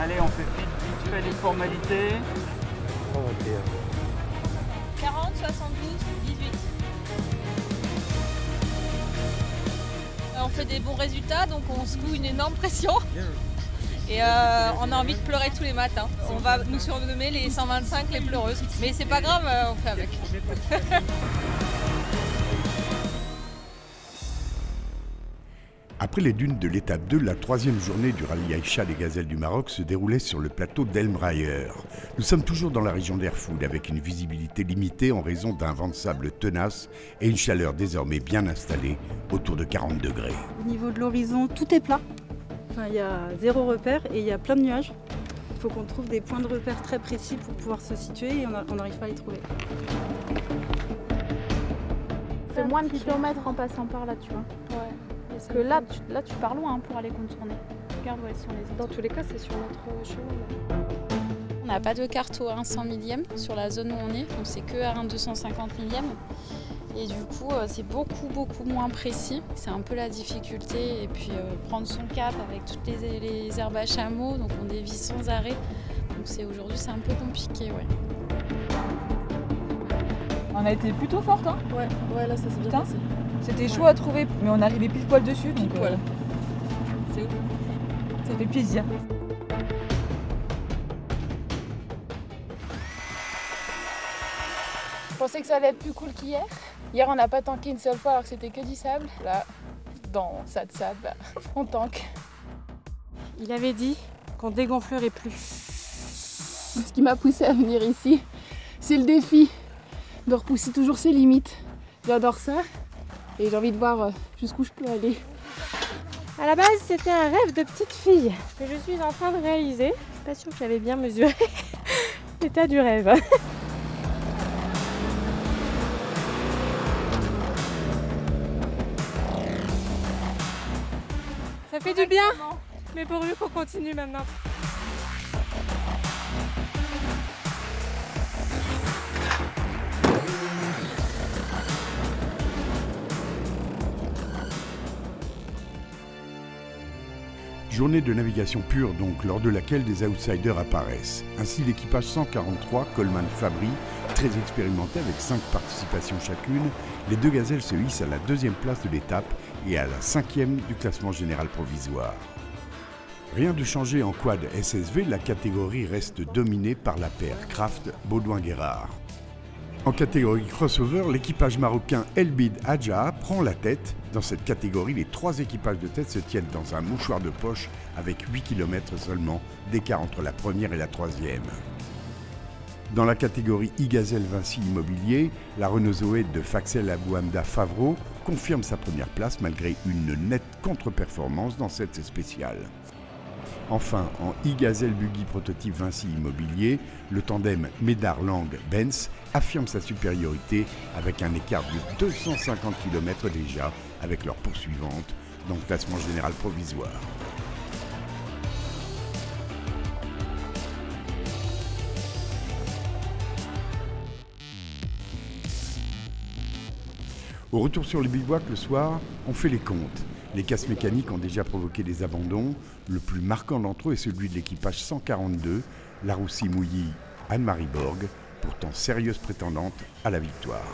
Allez, on fait vite fait les formalités. 40, 72, 18. On fait des bons résultats, donc on se fout une énorme pression. Et on a envie de pleurer tous les matins. On va nous surnommer les 125 les pleureuses. Mais c'est pas grave, on fait avec. Après les dunes de l'étape 2, la troisième journée du rallye Aïcha des gazelles du Maroc se déroulait sur le plateau d'El-Mrayer. Nous sommes toujours dans la région d'Erfoud avec une visibilité limitée en raison d'un vent de sable tenace et une chaleur désormais bien installée autour de 40 degrés. Au niveau de l'horizon, tout est plat. Enfin, il y a 0 repère et il y a plein de nuages. Il faut qu'on trouve des points de repère très précis pour pouvoir se situer et on n'arrive pas à les trouver. On fait moins de kilomètres en passant par là, tu vois. Ouais. Parce que là, tu pars loin pour aller contourner. Regarde où elles sont les autres. Dans tous les cas, c'est sur notre chemin. On n'a pas de carte au 1 100 millième sur la zone où on est, donc c'est que à 1 250 millième. Et du coup, c'est beaucoup moins précis. C'est un peu la difficulté. Et puis prendre son cap avec toutes les herbes à chameau, donc on dévie sans arrêt. Donc aujourd'hui, c'est un peu compliqué, ouais. On a été plutôt forte, hein. Ouais, là, ça s'est bien passé. C'était chaud à trouver, mais on arrivait pile poil dessus, donc Voilà. c'est ouf. Ça fait plaisir. Je pensais que ça allait être plus cool qu'hier. Hier, on n'a pas tanké une seule fois alors que c'était que du sable. Là, dans ça de sable, bah, on tanque. Il avait dit qu'on dégonflerait plus. Ce qui m'a poussé à venir ici, c'est le défi de repousser toujours ses limites. J'adore ça et j'ai envie de voir jusqu'où je peux aller. À la base, c'était un rêve de petite fille que je suis en train de réaliser. Je suis pas sûre que j'avais bien mesuré l'état du rêve. Ça fait du bien, mais pourvu qu'on continue maintenant. Journée de navigation pure donc, lors de laquelle des outsiders apparaissent. Ainsi l'équipage 143, Coleman Fabry, très expérimenté avec 5 participations chacune, les deux gazelles se hissent à la 2e place de l'étape et à la 5e du classement général provisoire. Rien de changé en quad SSV, la catégorie reste dominée par la paire Kraft-Baudouin-Guérard. En catégorie crossover, l'équipage marocain Elbid Adja prend la tête. Dans cette catégorie, les 3 équipages de tête se tiennent dans un mouchoir de poche avec 8 km seulement d'écart entre la première et la 3e. Dans la catégorie e-Gazelle Vinci Immobilier, la Renault Zoé de Faxel Abouhamda Favreau confirme sa première place malgré une nette contre-performance dans cette spéciale. Enfin, en e-Gazelle Buggy prototype Vinci Immobilier, le tandem Médard-Lang-Benz affirme sa supériorité avec un écart de 250 km déjà avec leur poursuivante dans le classement général provisoire. Au retour sur les bivouacs le soir, on fait les comptes. Les casses mécaniques ont déjà provoqué des abandons. Le plus marquant d'entre eux est celui de l'équipage 142, la Roussi Mouilly Anne-Marie Borg, pourtant sérieuse prétendante à la victoire.